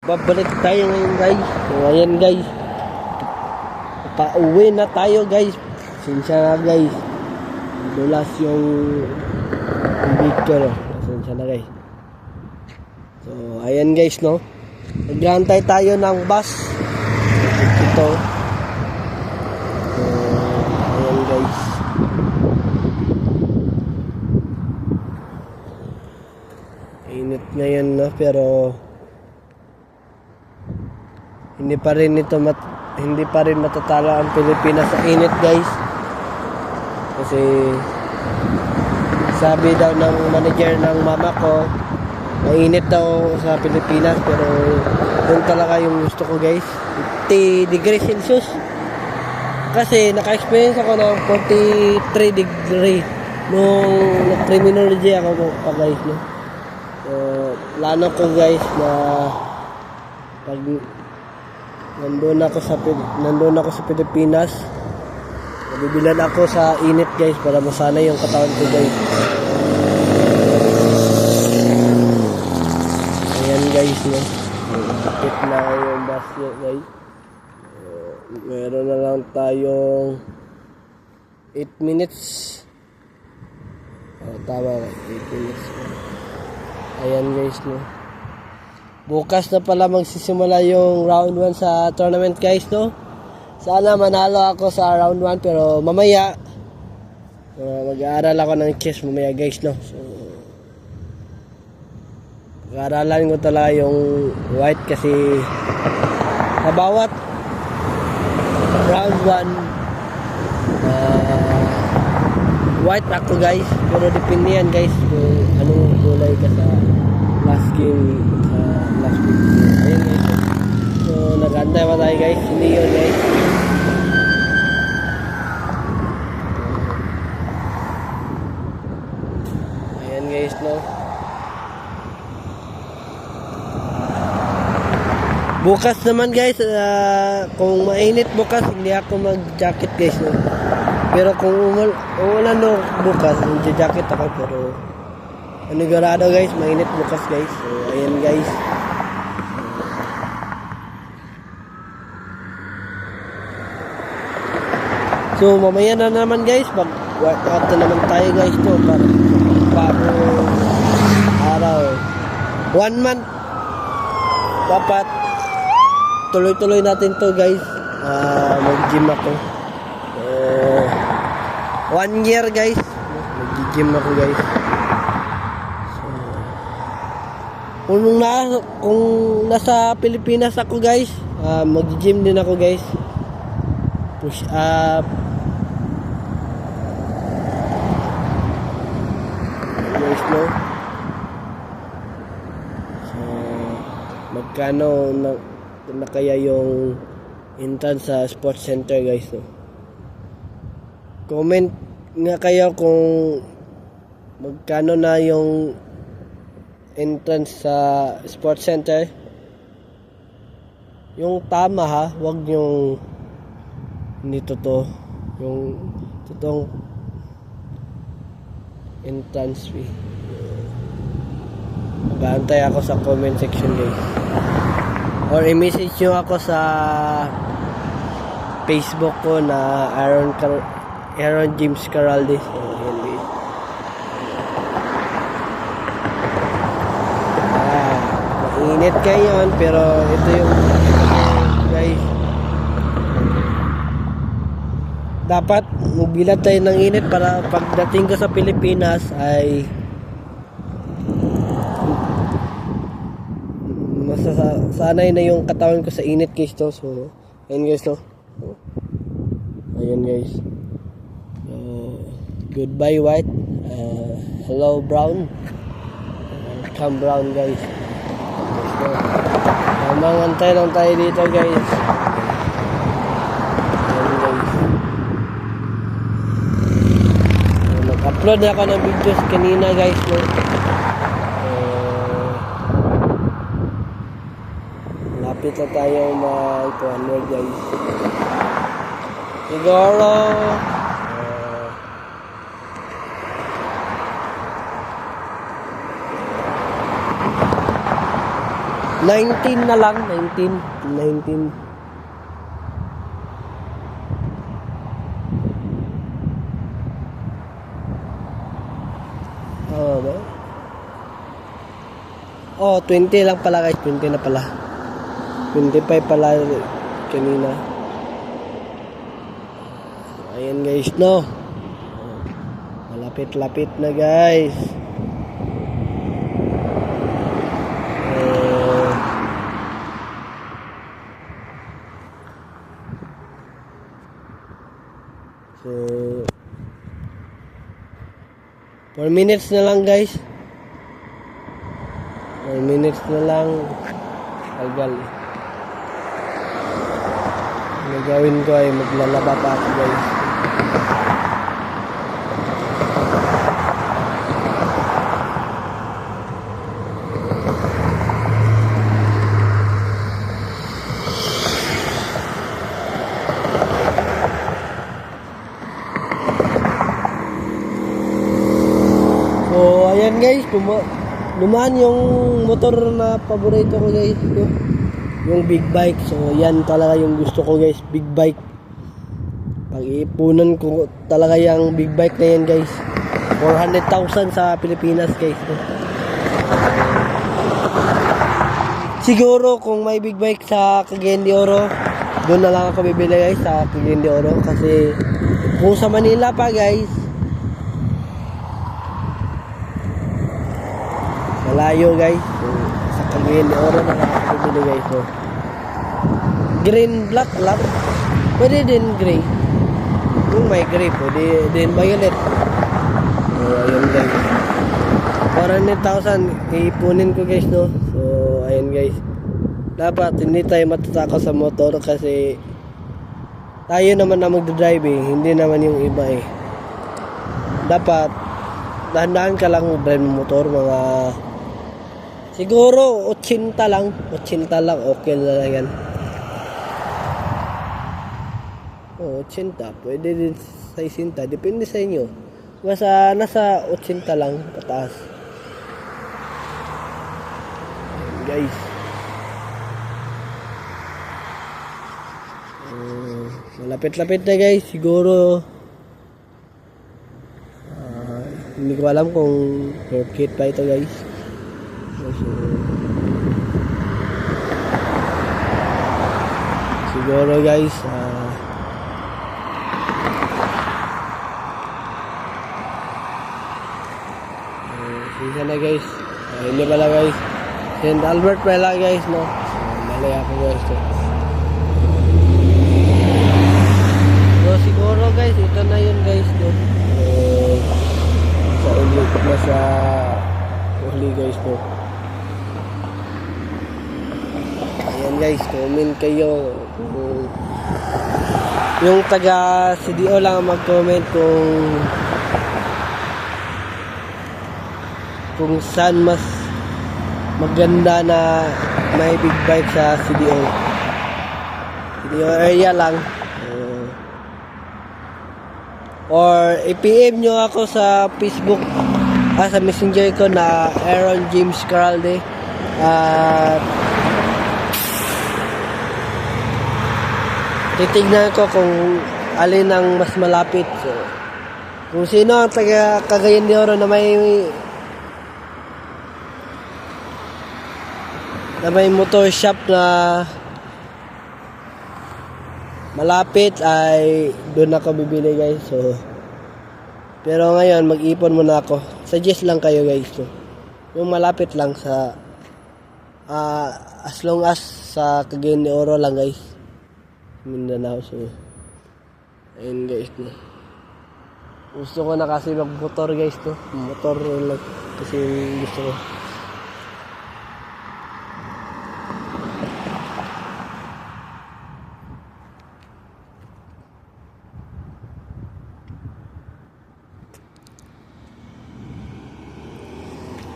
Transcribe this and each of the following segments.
Babalik tayo ngayon guys. So ayan guys. Pauwi na tayo guys. Pasensya na guys. Dulas yung picture. Pasensya na guys. So ayan guys no. Naghihintay tayo ng bus. Ito. So ayan guys. Init ngayon no, pero hindi pa rin matatalo ang Pilipinas sa init guys. Kasi sabi daw ng manager ng mama ko, mainit daw sa Pilipinas, pero doon talaga yung gusto ko guys. 50 degrees Celsius. Kasi naka-experience ako ng 43 degree nung criminology ako pa guys no. So plano ko guys na pag nandun ako sa Pilipinas, bibilan ako sa init guys para masanay yung katawan ko guys. Ayan guys no, malapit na yung bus guys. Meron na lang tayong 8 minutes. Tama, 8 minutes. Ayan guys no. Bukas na pala magsisimula yung round 1 sa tournament guys no. Sana manalo ako sa round 1, pero mamaya mag-aaral ako ng chess mamaya guys no. So mag-aaralan ko talaga yung white kasi sa bawat round 1 white ako guys, pero depende yan guys kung anong kulay ka sa last game. Ayan guys. So nag-antay pa tayo guys. Hindi yun guys. Ayan guys no. Bukas naman guys, kung mainit bukas hindi ako mag-jacket guys no. Pero kung umulan no bukas, mag-jacket ako, pero panigurado guys, mainit bukas guys. So ayan guys. So mamaya na naman guys, mag-workout na naman tayo guys to para bagong araw. 1 month dapat tuloy-tuloy natin to guys. Mag-gym ako. 1 year guys, mag-gym ako guys. Kung nasa Pilipinas ako guys, mag-gym din ako guys. Push up. Guys no. So magkano na kaya yung entrance sa sports center guys no. Comment nga kayo kung magkano na yung entrance sa sports center. Yung tama ha, wag yung hindi totoo, yung totoong entrance fee. Mag-aantay ako sa comment section guys, or i-message nyo ako sa Facebook ko na Aaron James Caraldez. Init ngayon, pero ito yung guys, dapat magbilad tayo ng init para pagdating ko sa Pilipinas ay masasanay na yung katawan ko sa init guys to. So ayan guys to. Ayan guys. Goodbye white, hello brown, come brown guys. Mamangantay lang tayo dito guys. Ayan guys. Nag-upload na ako ng videos kanina guys no? Lapit na tayo mag-100 guys. Siguro 19 na lang, 19. Oh, ba? Oh, 20 lang pala guys, 20 na pala. 25 pala kanina. Ayan guys, no. Malapit-lapit na guys. So 4 minutes na lang guys. 4 minutes na lang. Algal. Ang gawin ko ay maglalaba pa ako guys. So ayan guys, dumaan yung motor na paborito ko guys, yung big bike. So yan talaga yung gusto ko guys, big bike. Pag-iipunan ko talaga yung big bike na yan guys. 400,000 sa Pilipinas guys. Siguro kung may big bike sa Cagayan de Oro, doon na lang ako bibili guys, sa Cagayan de Oro. Kasi kung sa Manila pa guys, malayo guys. So, sa Cagayan de Oro na nakakabili guys. So, green black lang. Pwede din gray. Kung may gray, pwede din violet. So, ayun guys. 400,000 iipunin ko guys, no. So, ayun guys. Dapat hindi tayo matatakot sa motor kasi tayo naman na magdadrive eh. Hindi naman yung iba eh. Dapat dahan-dahan ka lang mag-drive ng motor, mga siguro 80 lang, okay na lang yan. Oh, 80, pwede din sa 60, depende sa inyo. Basta nasa 80 lang pataas. Guys. Malapit-lapit na guys, siguro hindi ko alam kung circuit pa ito guys. So, siguro guys sisa na guys, hindi pala guys, St. Albert pala guys, no. Mali ako guys. So siguro guys, ito na yun guys, no. Sa ulit na sa uli guys po. Ayan guys, comment kayo yung taga CDO lang mag-comment kung saan mas maganda na may big bike sa CDO area lang, or i-PM nyo ako sa Facebook, sa messenger ko na Aaron James Caralde, at titignan ko kung alin ang mas malapit. So, kung sino ang taga Cagayan de Oro na may motor shop na malapit, ay doon ako bibili guys. So, pero ngayon mag-ipon muna ako. Suggest lang kayo guys. So, yung malapit lang sa as long as sa Cagayan de Oro lang guys, Mindanao. So, ayun guys, no. Gusto ko na kasi mag-motor guys, no. Motor lang kasi gusto ko.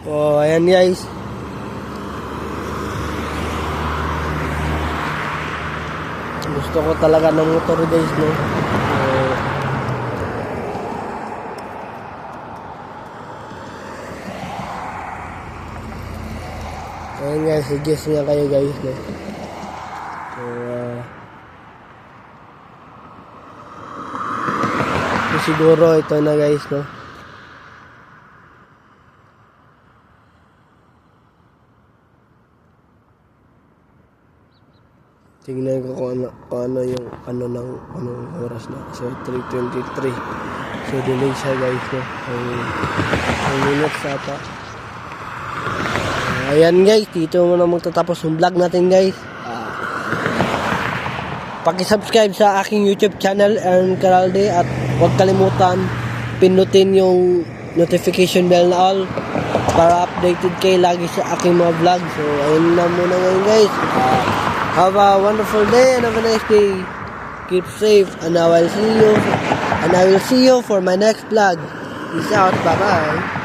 Oh, ayan guys. Gusto ko talaga ng motor guys, no. Ayan guys, suggest nga kayo guys, no? So, siguro ito na guys, no? Tingnan ko kung ano yung anong oras na. So 3:23. So delay siya guys, no? Ang minutes ata. Ayan guys, dito muna magtatapos yung vlog natin guys. Paki-subscribe sa aking YouTube channel, Aaron Caralde, at huwag kalimutan pindutin yung notification bell na all para updated kayo lagi sa aking mga vlog. So ayun na muna ngayon guys. Have a wonderful day and have a nice day. Keep safe, and I will see you for my next vlog. Peace out. Bye bye.